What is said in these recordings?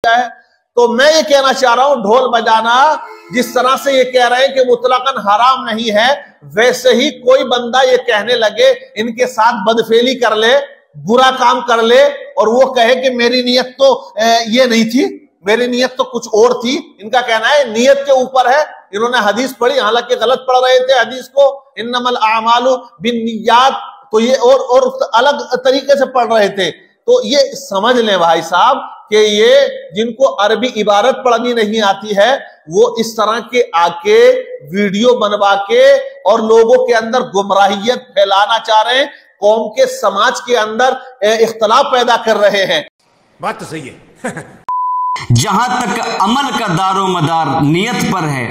है। तो मैं ये कहना चाह रहा हूं, ढोल बजाना जिस तरह से ये कह रहे हैं कि मुतलकन हराम नहीं है, वैसे ही कोई बंदा ये कहने लगे इनके साथ बदफेली कर ले, बुरा काम कर ले, और वो कहे कि मेरी नीयत तो ये नहीं थी, मेरी नीयत तो कुछ और थी। इनका कहना है नीयत के ऊपर है। इन्होंने हदीस पढ़ी, हालांकि गलत पढ़ रहे थे हदीस को, इन्नमल आमालु बिन्नियात, तो ये और अलग तरीके से पढ़ रहे थे। तो ये समझ लें भाई साहब कि ये जिनको अरबी इबारत पढ़नी नहीं आती है, वो इस तरह के आके वीडियो बनवा के और लोगों के अंदर गुमराहियत फैलाना चाह रहे हैं, कौम के समाज के अंदर इख्तलाफ पैदा कर रहे हैं। बात तो सही है। जहां तक अमल का दारो मदार नियत पर है,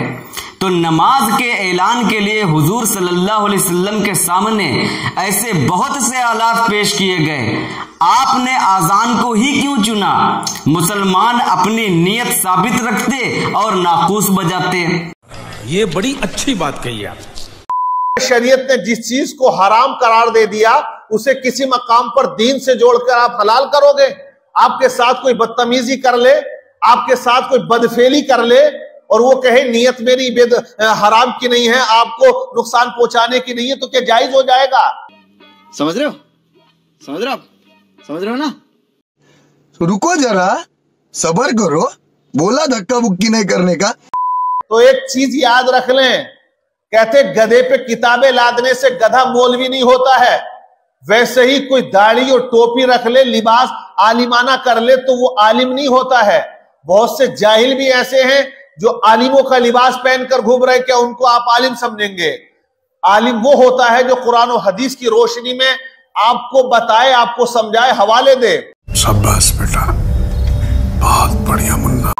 तो नमाज के ऐलान के लिए हुजूर सल्लल्लाहु अलैहि वसल्लम के सामने ऐसे बहुत से आलात पेश किए गए, आपने आजान को ही क्यों चुना? मुसलमान अपनी नियत साबित रखते और नाकूस बजाते। ये बड़ी अच्छी बात कही आप। शरीयत ने जिस चीज को हराम करार दे दिया, उसे किसी मकाम पर दीन से जोड़कर आप हलाल करोगे? आपके साथ कोई बदतमीजी कर ले, आपके साथ कोई बदफेली कर ले, और वो कहे नियत मेरी हराम की नहीं है, आपको नुकसान पहुंचाने की नहीं है, तो क्या जायज हो जाएगा? समझ रहे हो? समझ रहे हो? समझ रहे हो ना? तो रुको जरा, सब्र करो, बोला धक्का बुक्की नहीं करने का। तो एक चीज याद रख लें, कहते गधे पे किताबें लादने से गधा मौलवी नहीं होता है। वैसे ही कोई दाढ़ी और टोपी रख ले, लिबास आलिमाना कर ले, तो वो आलिम नहीं होता है। बहुत से जाहिल भी ऐसे हैं जो आलिमों का लिबास पहनकर घूम रहे, क्या उनको आप आलिम समझेंगे? आलिम वो होता है जो कुरान और हदीस की रोशनी में आपको बताए, आपको समझाए, हवाले दे। शाबाश बेटा, बहुत बढ़िया मुन्ना।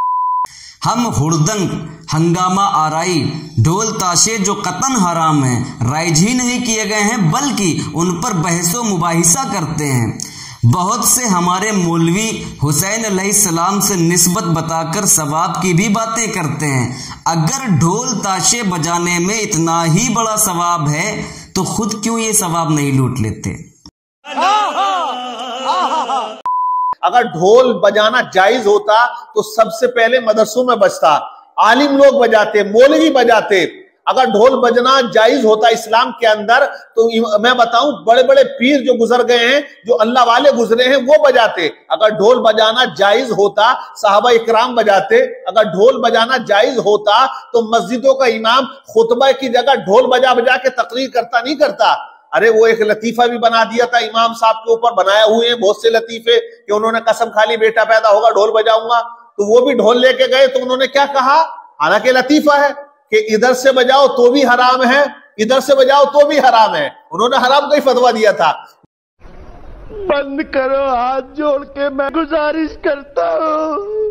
हम हुड़दंग, हंगामा आराई, ढोल ताशे जो कतन हराम हैं, राइज ही नहीं किए गए हैं, बल्कि उन पर बहसो मुबाहिसा करते हैं। बहुत से हमारे मौलवी हुसैन अलैहिस्सलाम से निस्बत बताकर सवाब की भी बातें करते हैं। अगर ढोल ताशे बजाने में इतना ही बड़ा सवाब है, तो खुद क्यों ये सवाब नहीं लूट लेते? अगर ढोल बजाना जायज होता तो सबसे पहले मदरसों में बजता, आलिम लोग बजाते, मौलवी बजाते। अगर ढोल बजना जायज होता इस्लाम के अंदर, तो मैं बताऊं बड़े बड़े पीर जो गुजर गए हैं, जो अल्लाह वाले गुजरे हैं, वो बजाते। अगर ढोल बजाना जायज होता, सहाबा इकराम बजाते। अगर ढोल बजाना जायज होता तो मस्जिदों का इमाम खुतबा की जगह ढोल बजा बजा के तकरीर करता नहीं करता? अरे वो एक लतीफा भी बना दिया था इमाम साहब के ऊपर, बनाया हुए हैं बहुत से लतीफे कि उन्होंने कसम खा ली बेटा पैदा होगा ढोल बजाऊंगा, तो वो भी ढोल लेके गए, तो उन्होंने क्या कहा? हालांकि लतीफा है कि इधर से बजाओ तो भी हराम है, इधर से बजाओ तो भी हराम है। उन्होंने हराम का ही फतवा दिया था। बंद करो, हाथ जोड़ के मैं गुजारिश करता हूँ।